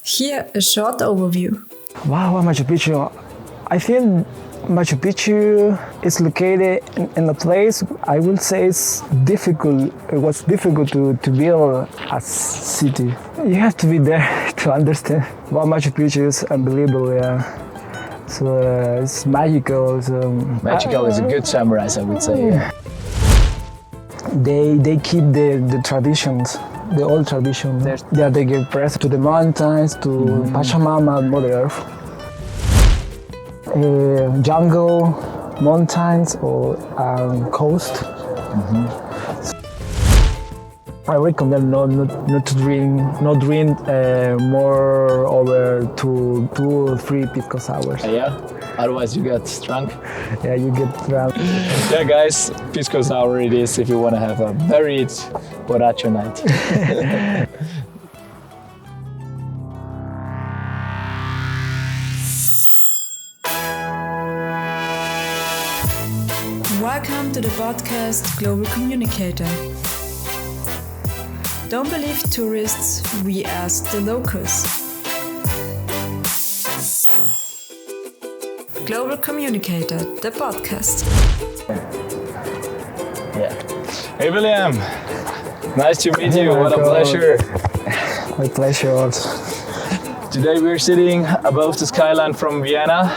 Here a short overview. Wow, Machu Picchu. I think Machu Picchu is located in a place I will say it's difficult. It was difficult to build a city. You have to be there to understand. Wow, Machu Picchu is unbelievable. Yeah. So it's magical. So, magical is a good summarize, I would say. Yeah. They keep the traditions. The old tradition. Yeah, they give presents to the mountains, to Pachamama, Mother Earth. Jungle, mountains, or coast. I recommend not to drink more over two or three pisco sours. Yeah, otherwise you get drunk. Yeah, you get drunk. Yeah, guys, pisco sour it is if you want to have a varied borracho night. Welcome to the podcast Global Communicator. Don't believe tourists, we ask the locals. Global Communicator, the podcast. Yeah. Hey William, nice to meet you. What a pleasure. My pleasure also. Today we're sitting above the skyline from Vienna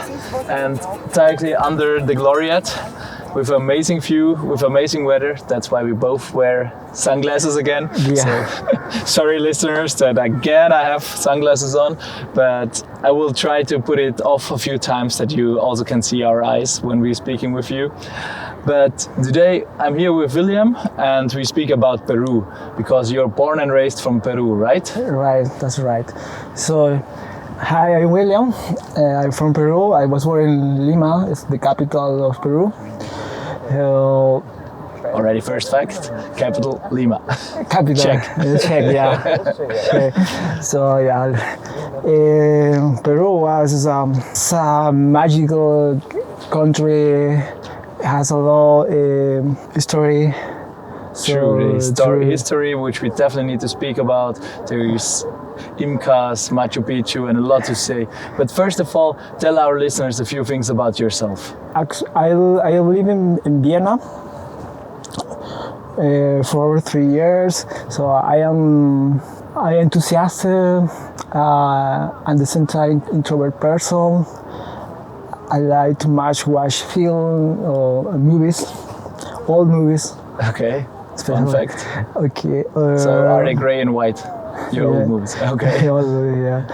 and directly under the Gloriette with amazing view, with amazing weather. That's why we both wear sunglasses again. Yeah. So, sorry listeners that again I have sunglasses on, but I will try to put it off a few times that you also can see our eyes when we're speaking with you. But today I'm here with William and we speak about Peru because you're born and raised from Peru, right? Right, that's right. So, hi, I'm William. I'm from Peru. I was born in Lima, it's the capital of Peru. Already first fact, capital Lima. Capital, Check. Check, yeah. Okay. So yeah, Peru was a magical country. It has a lot of history. True, history, which we definitely need to speak about. There's Incas, Machu Picchu, and a lot to say. But first of all, tell our listeners a few things about yourself. I live in Vienna for over 3 years. So I am enthusiastic and the same time introvert person. I like to watch film or movies, old movies. Okay. Fun fact. Okay. So are they grey and white? Your old movies. Okay. Yeah.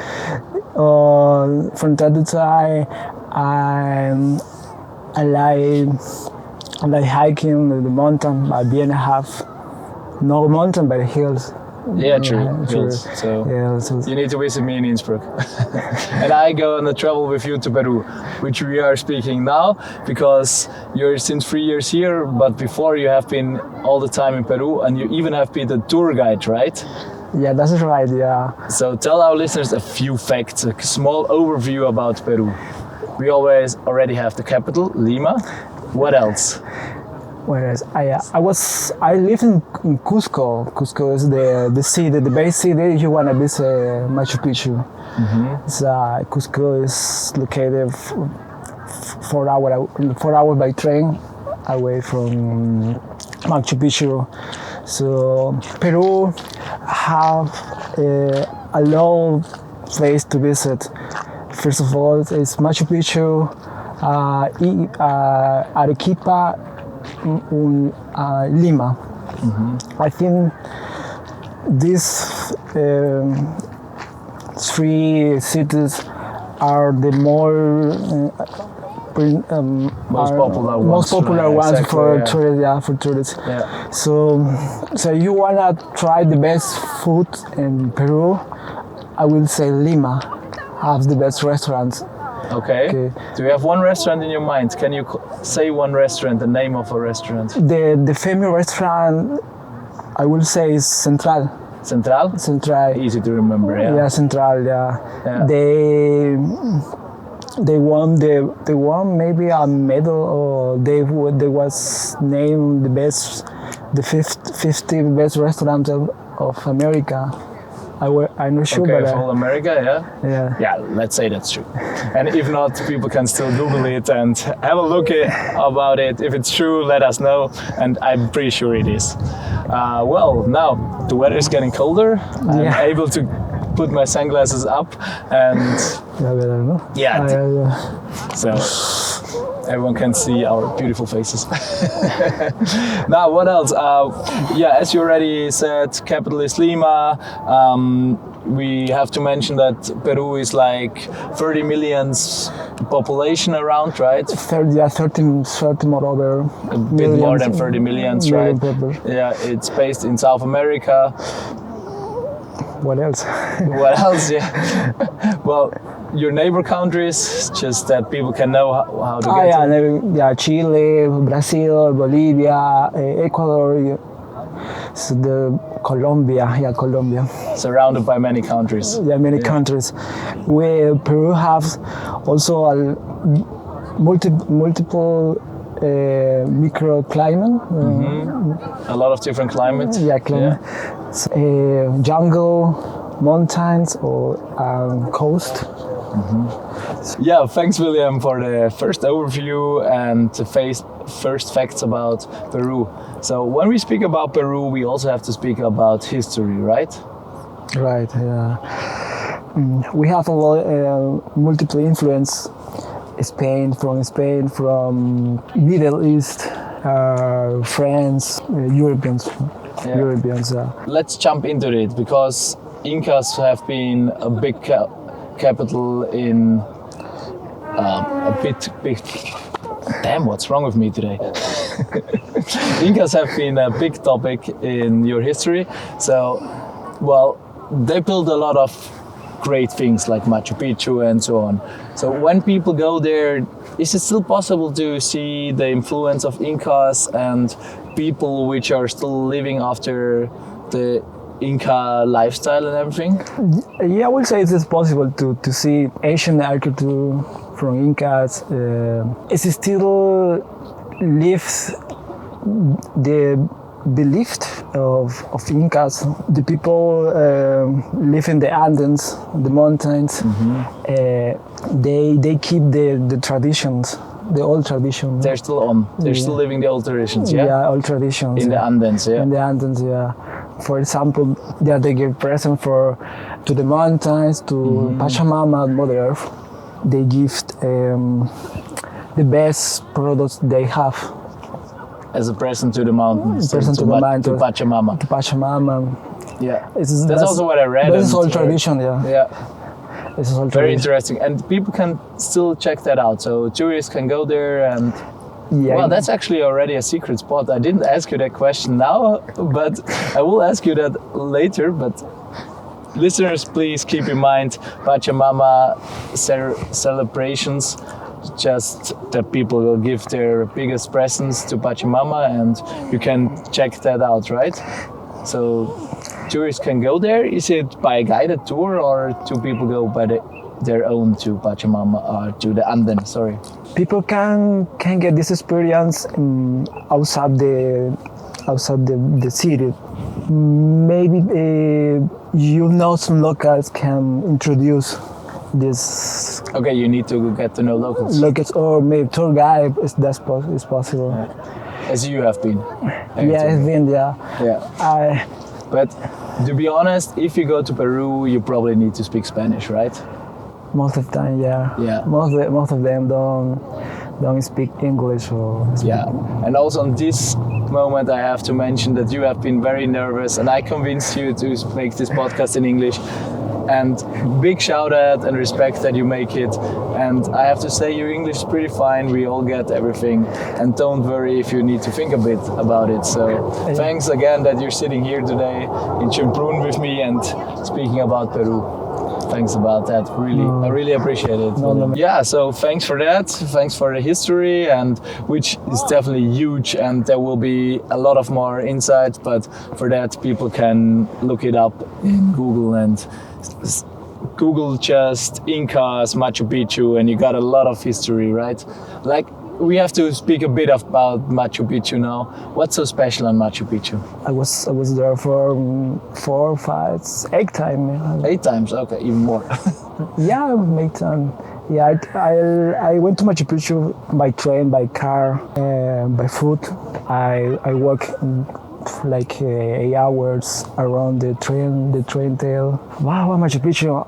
From time to time, I like hiking the mountain. But Vienna have no mountain, but hills. Yeah, true. Hills. So you need to visit me in Innsbruck. And I go on a travel with you to Peru, which we are speaking now because you're since 3 years here, but before you have been all the time in Peru and you even have been a tour guide, right? Yeah, that's right, yeah. So tell our listeners a few facts, a small overview about Peru. We already have the capital, Lima. What else? Whereas I live in Cusco. Cusco is the city, the base city. You wanna visit Machu Picchu. Cusco is located 4 hours by train away from Machu Picchu. So Peru have a lot of place to visit. First of all, it's Machu Picchu, Arequipa, Lima. I think these three cities are the most popular ones exactly, for tourists. Yeah. So you wanna try the best food in Peru? I will say Lima has the best restaurants. Okay. Do you have one restaurant in your mind? Can you say one restaurant, the name of a restaurant? The famous restaurant, I will say, is Central. Central? Central. Easy to remember, yeah. Yeah, Central, yeah. They won maybe a medal, or they was named the 50 best restaurant of America. I'm not sure, Okay, but of all America, yeah. Yeah, let's say that's true. And if not, people can still Google it and have a look about it. If it's true, let us know. And I'm pretty sure it is. Well, now the weather is getting colder. I'm Yeah. able to put my sunglasses up and Yeah, but I don't know. yeah, Yeah. so everyone can see our beautiful faces. Now, what else? Yeah, as you already said, capital is Lima. We have to mention that Peru is like 30 million population around, right? 30 more over. A bit more than 30 millions, right? People. Yeah, it's based in South America. What else? What else? Yeah. Well, your neighbor countries, just that people can know how to get to. Yeah, Chile, Brazil, Bolivia, Ecuador, so Colombia. Surrounded by many countries. Yeah, many countries. Peru has also a multiple microclimate. A lot of different climates. Yeah, climate. Jungle, mountains, or coast. Yeah, thanks, William, for the first overview and the first facts about Peru. So when we speak about Peru, we also have to speak about history, right? Right. Yeah. We have a lot, multiple influence. Spain, from Middle East, France, Europeans. Yeah. Europeans. Let's jump into it because Incas have been a big capital in a big. Damn, what's wrong with me today? Incas have been a big topic in your history. So, well, they built a lot of great things like Machu Picchu and so on. So when people go there, is it still possible to see the influence of Incas and people which are still living after the Inca lifestyle and everything? Yeah, I would say it is possible to see ancient architecture from Incas. It still lives the belief of Incas. The people live in the Andes, the mountains. They keep the traditions, the old traditions. They're still on. They're still living the old traditions, yeah? Yeah, old traditions. In the Andes, yeah? In the Andes, yeah. For example, they give present to the mountains, to Pachamama, Mother Earth. They give the best products they have. As a present to the mountains, to Pachamama. To Pachamama. Yeah, that's also what I read. That's all tradition, yeah. Yeah. This is all Very tradition. interesting, and people can still check that out. So tourists can go there, and Yeah. well, that's actually already a secret spot. I didn't ask you that question now, but I will ask you that later. But listeners, please keep in mind Pachamama celebrations. Just that people will give their biggest presents to Pachamama, and you can check that out, right? So tourists can go there. Is it by a guided tour, or do people go by their own to Pachamama or to the Anden? Sorry. People can get this experience outside the city. Maybe some locals can introduce this. Okay, you need to get to know locals. Locals or maybe tour guide is possible. As you have been. Yeah, it's been Yeah. But to be honest, if you go to Peru, you probably need to speak Spanish, right? Most of the time, yeah. Yeah. Most of them don't speak English or. Yeah. And also on this moment, I have to mention that you have been very nervous, and I convinced you to make this podcast in English. And big shout out and respect that you make it. And I have to say your English is pretty fine. We all get everything. And don't worry if you need to think a bit about it. So thanks again that you're sitting here today in Chimprun with me and speaking about Peru. Thanks about that. I really appreciate it. Yeah, so thanks for that. Thanks for the history, and which is definitely huge, and there will be a lot of more insight, but for that people can look it up in Google and Google just Incas, Machu Picchu, and you got a lot of history, right? Like we have to speak a bit about Machu Picchu now. What's so special on Machu Picchu? I was there for 4, 5, 8 times. 8 times, okay, even more. Yeah, 8 times. Yeah, I went to Machu Picchu by train, by car, by foot. I walk like 8 hours around the train tail. Wow, Machu Picchu.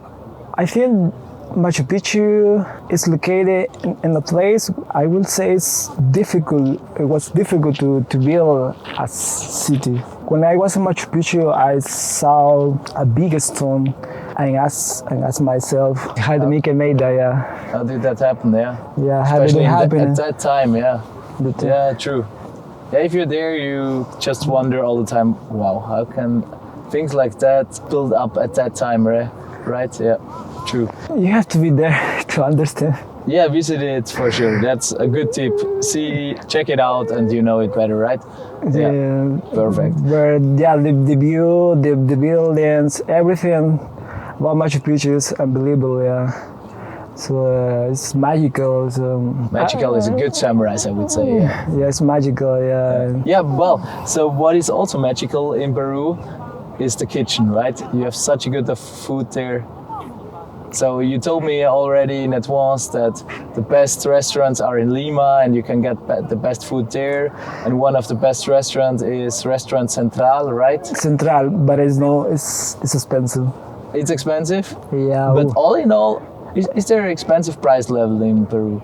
I think Machu Picchu is located in a place, I will say it's difficult. It was difficult to build a city. When I was in Machu Picchu, I saw a big stone and asked myself, how did Inca made that? Yeah. How did that happen? Yeah. Yeah, how did Especially it happen? at that time, yeah. Yeah, true. Yeah, if you're there, you just wonder all the time, wow, how can things like that build up at that time, right? Right? Yeah, true. You have to be there to understand. Yeah, visit it for sure. That's a good tip. Check it out, and you know it better, right? Yeah, perfect. But yeah, the view, the buildings, everything about Machu Picchu is unbelievable. Yeah, so it's magical. So magical is a good summarize, I would say. Yeah, yeah, it's magical. Yeah. Yeah. Well, so what is also magical in Peru is the kitchen, right? You have such a good food there. So you told me already in advance that the best restaurants are in Lima and you can get the best food there. And one of the best restaurants is Restaurant Central, right? Central, but it's expensive. It's expensive? Yeah. But all in all, is there an expensive price level in Peru?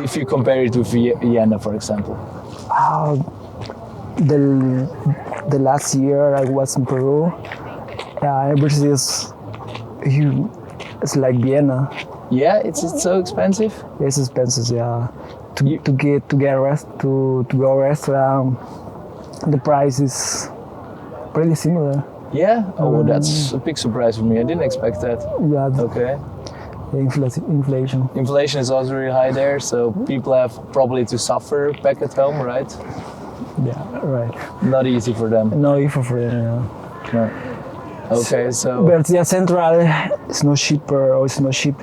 If you compare it with Vienna, for example. The last year I was in Peru, everything is huge. It's like Vienna. Yeah, it's so expensive. It's expensive. Yeah, to go restaurant, the price is pretty similar. Yeah. Oh, that's a big surprise for me. I didn't expect that. Yeah. Okay. Inflation. Inflation is also really high there, so people have probably to suffer back at home, right? Yeah, right. Not easy for them. No easy for them. Yeah. No. Okay, so. But yeah, Central is not cheaper, or it's not cheap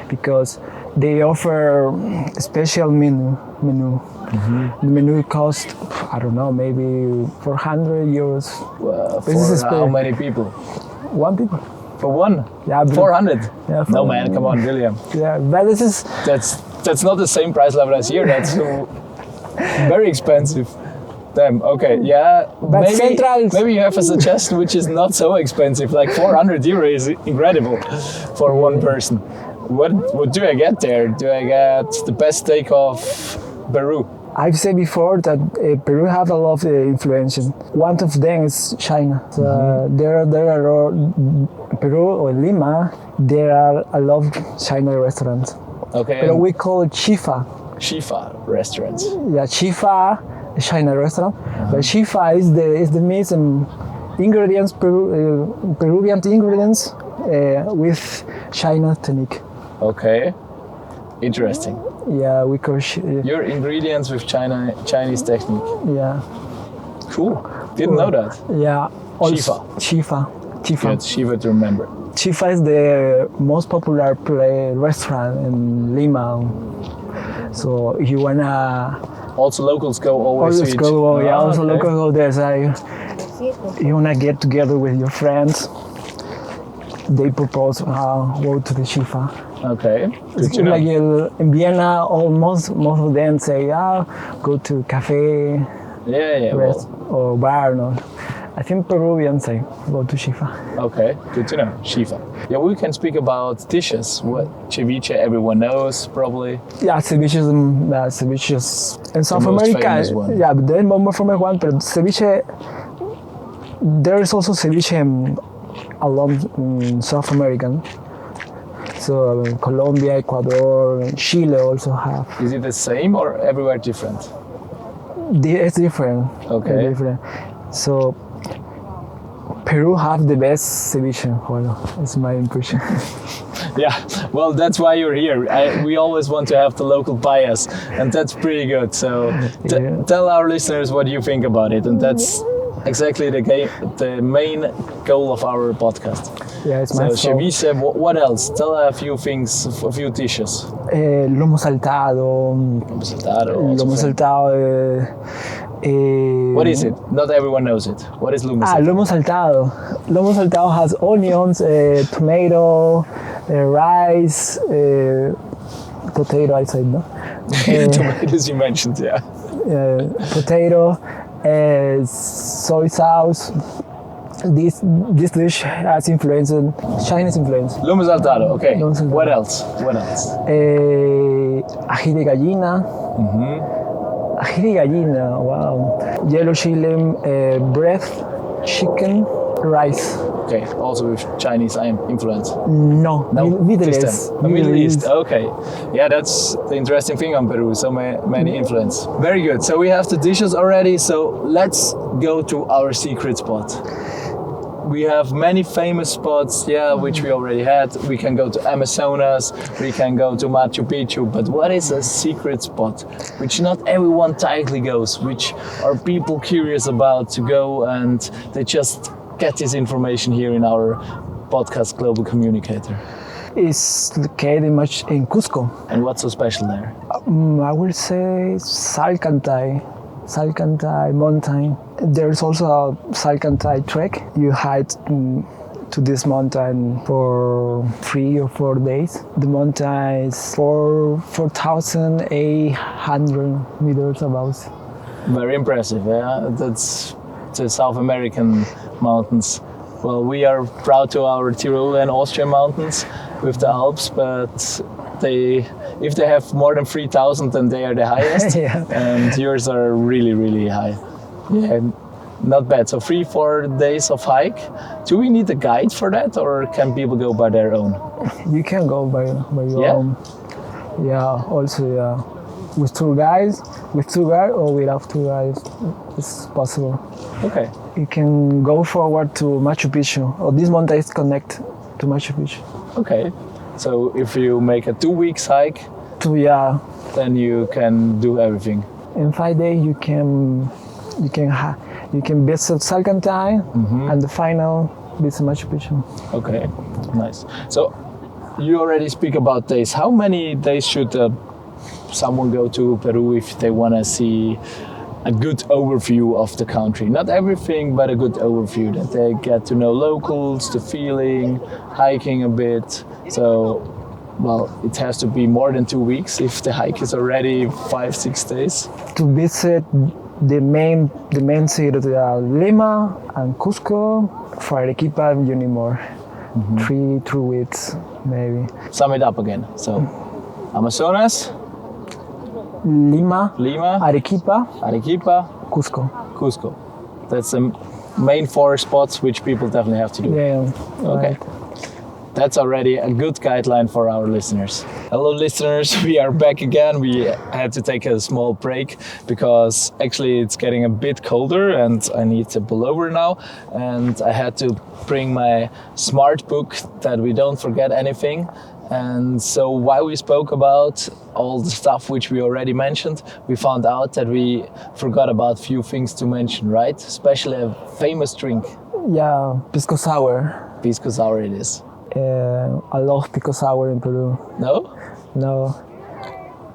because they offer a special menu. Mm-hmm. The menu costs, I don't know, maybe 400 euros. For how many people? 1 people. For one? Yeah, 400? Yeah. No man, come on, William. Yeah, but this is. That's not the same price level as here. That's very expensive. Damn. Okay. Yeah. But maybe you have a suggestion which is not so expensive. Like 400 euro is incredible for one person. What do I get there? Do I get the best steak of Peru? I've said before that Peru have a lot of influence. One of them is China. There are Peru or Lima. There are a lot of China restaurants. Okay. But we call it Chifa. Chifa restaurants. Yeah, Chifa. China restaurant, but Chifa is the missing ingredients, Peruvian ingredients with China technique. Okay, interesting. Yeah, we call your ingredients with Chinese technique. Yeah. Cool. Didn't know that. Yeah. Chifa. Good, Chifa to remember. Chifa is the most popular restaurant in Lima. So if you wanna. Also locals go always to eat. Also locals go there. So you wanna get together with your friends. They propose go to the Chifa. Okay. It's like in Vienna, most of them say, go to cafe. Or bar. No. I think Peruvians say go to Chifa. Okay, good to know. Chifa. Yeah, we can speak about dishes. What ceviche everyone knows probably. Yeah, ceviche is in South America. Yeah, but then more famous one. But ceviche, there is also ceviche along in South American. So Colombia, Ecuador, Chile also have. Is it the same or everywhere different? It's different. Okay. It's different. So Peru have the best ceviche. It's my impression. Yeah, well, that's why you're here. We always want to have the local bias, and that's pretty good. So tell our listeners what you think about it, and that's exactly the main goal of our podcast. Yeah, it's So my fault. ceviche, what else? Tell a few things, a few dishes. Lomo saltado. Lomo saltado. also Lomo famous. saltado. What is it? Not everyone knows it. What is lomo saltado? Lomo saltado. Lomo saltado has onions, tomato, rice, potato. I said no. Tomatoes you mentioned, yeah. Potato, soy sauce. This dish has influence, Chinese influence. Lomo saltado, okay. Lomo saltado. What else? What else? Ají de gallina. Ají de gallina, wow. Yellow chili, bread, chicken, rice. Okay, also with Chinese influence. No, Middle Eastern. East. Middle East, okay. Yeah, that's the interesting thing on Peru, so many influence. Very good, so we have the dishes already, so let's go to our secret spot. We have many famous spots, which we already had. We can go to Amazonas, we can go to Machu Picchu, but what is a secret spot which not everyone tightly goes, which are people curious about to go and they just get this information here in our podcast Global Communicator? It's located much in Cusco. And what's so special there? I would say Salcantay mountain. There's also a Salcantay trek. You hike to this mountain for 3 or 4 days. The mountain is 4,800 meters above. Very impressive, yeah. That's the South American mountains. Well, we are proud to our Tyrol and Austrian mountains with the Alps, but if they have more than 3,000, then they are the highest. Yeah. And yours are really, really high. Yeah, not bad. So 3-4 days of hike. Do we need a guide for that, or can people go by their own? You can go by your own. Yeah, also, yeah. With tour guides, or without tour guides, it's possible. Okay. You can go forward to Machu Picchu, or this mountain is connected to Machu Picchu. Okay. So if you make a 2 weeks hike, then you can do everything. In 5 days, you can visit Salcantay, and the final visit Machu Picchu. Okay, nice. So you already speak about days. How many days should someone go to Peru if they want to see a good overview of the country? Not everything, but a good overview, that they get to know locals, the feeling, hiking a bit. So, well, it has to be more than 2 weeks if the hike is already 5-6 days. To visit the main cities, Lima and Cusco. For Arequipa, you need more. 3 weeks, maybe. Sum it up again. So, Amazonas, Lima, Arequipa, Cusco. Cusco. That's the main 4 spots which people definitely have to do. Yeah. Okay. Right. That's already a good guideline for our listeners. Hello listeners, we are back again. We had to take a small break because actually it's getting a bit colder and I need to pull over now. And I had to bring my smart book that we don't forget anything. And so while we spoke about all the stuff which we already mentioned, we found out that we forgot about a few things to mention, right? Especially a famous drink. Yeah, pisco sour. Pisco sour it is. I love pisco sour in Peru. No? No.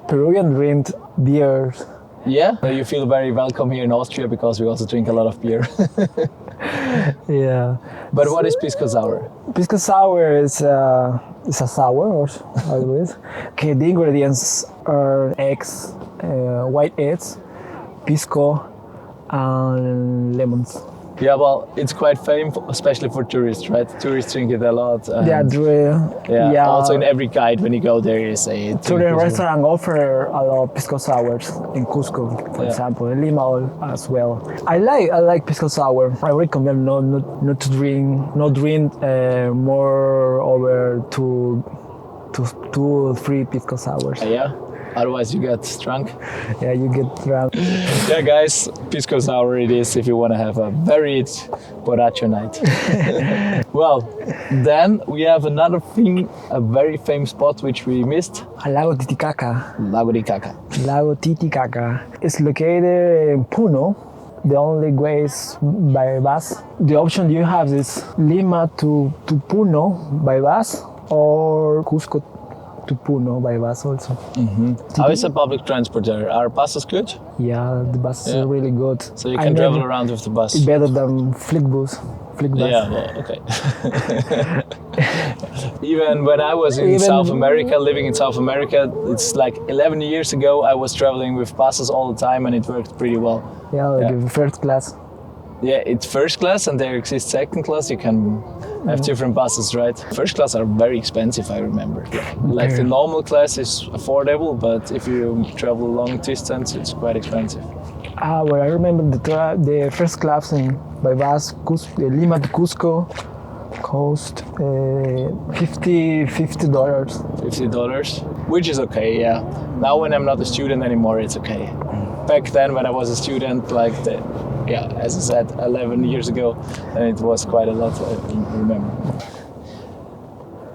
Peruvian drink beers. Yeah? So you feel very welcome here in Austria because we also drink a lot of beer. Yeah. But what is pisco sour? Pisco sour is a sour, or how it is. Okay, the ingredients are eggs, white eggs, pisco, and lemons. Yeah, well, it's quite famous, especially for tourists, right? Tourists drink it a lot. Yeah, Also in every guide when you go there is a... Tourist restaurant offer a lot of pisco sours in Cusco, for example, in Lima as well. I like pisco sour. I recommend not to drink more over two or three pisco sours. Yeah. Otherwise you get drunk. Yeah, you get drunk. Yeah, guys, pisco sour it is if you want to have a very borracho night. Well, then we have another thing, a very famous spot which we missed. Lago Titicaca. Lago Titicaca. Lago Titicaca. It's located in Puno. the only way is by bus. The option you have is Lima to Puno by bus or Cusco to Puno by bus also. How is the public transport there? Are buses good? Yeah, the bus is really good. So you can travel around with the bus? Better than Flixbus. Yeah, well, okay. Even when I was in South America, living in South America, it's like 11 years ago, I was traveling with buses all the time and it worked pretty well. Yeah, like first class. Yeah, it's first class and there exists second class. You can have different buses, right? First class are very expensive, I remember. Like the normal class is affordable, but if you travel long distance, it's quite expensive. Well, I remember the first class by bus, Lima to Cusco, cost $50. $50, which is okay, yeah. Now when I'm not a student anymore, it's okay. Back then when I was a student, like as I said, 11 years ago, and it was quite a lot, I remember.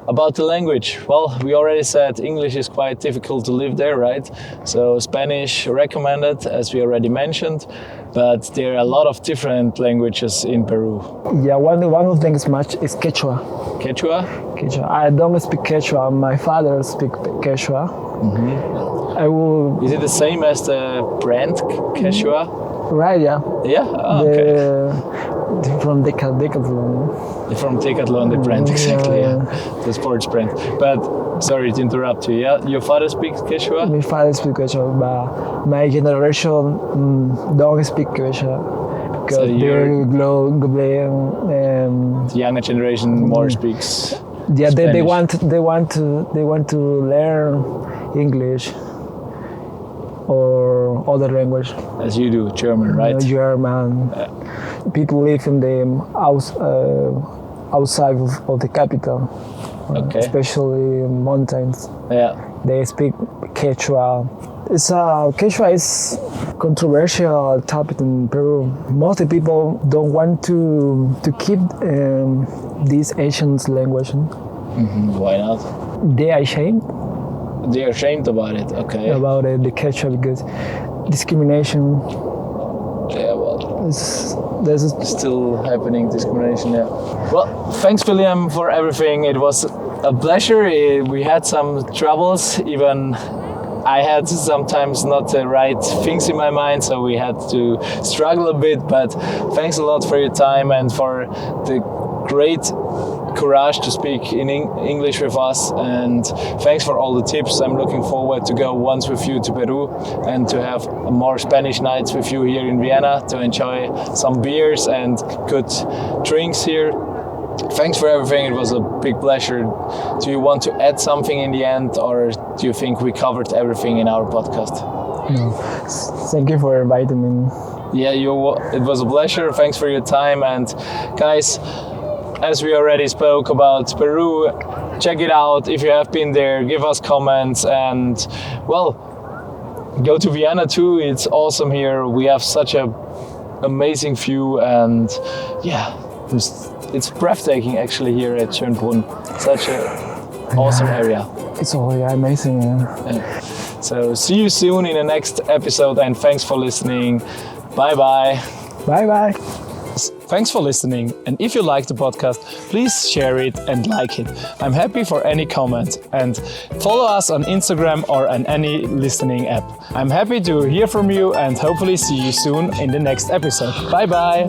About the language, well, we already said English is quite difficult to live there, right? So Spanish recommended, as we already mentioned, but there are a lot of different languages in Peru. Yeah, one of the things is Quechua. Quechua? Quechua. I don't speak Quechua. My father speaks Quechua. Is it the same as the brand Quechua? Right, yeah. Yeah? Oh, okay. From Decathlon. From Decathlon, the brand, exactly, yeah. The sports brand. But, sorry to interrupt you, yeah? Your father speaks Quechua? My father speaks Quechua, but my generation don't speak Quechua. So the younger generation more speaks Yeah, Spanish. they want to learn English or other language. As you do, German, right? German. People live in the outside of the capital, especially mountains. Yeah. They speak Quechua. Quechua is controversial topic in Peru. Most of the people don't want to keep this ancient language. Why not? They are ashamed. They are ashamed about it, okay. About the Quechua because discrimination. Yeah, well, there's still happening discrimination, yeah. Well, thanks William for everything. It was a pleasure. We had some troubles, even I had sometimes not the right things in my mind, so we had to struggle a bit, but thanks a lot for your time and for the great courage to speak in English with us, and thanks for all the tips. I'm looking forward to go once with you to Peru and to have more Spanish nights with you here in Vienna to enjoy some beers and good drinks here. Thanks for everything. It was a big pleasure. Do you want to add something in the end, or do you think we covered everything in our podcast? No. Thank you for inviting me. Yeah, it was a pleasure. Thanks for your time. And guys, as we already spoke about Peru, check it out. If you have been there, give us comments, and well, go to Vienna too. It's awesome here. We have such a amazing view, and yeah, it's breathtaking actually here at Schönbrunn. Such an awesome area. It's all amazing. Yeah. So see you soon in the next episode, and thanks for listening. Bye bye. Bye bye. Thanks for listening, and if you like the podcast, please share it and like it. I'm happy for any comment, and follow us on Instagram or on any listening app. I'm happy to hear from you and hopefully see you soon in the next episode. Bye bye!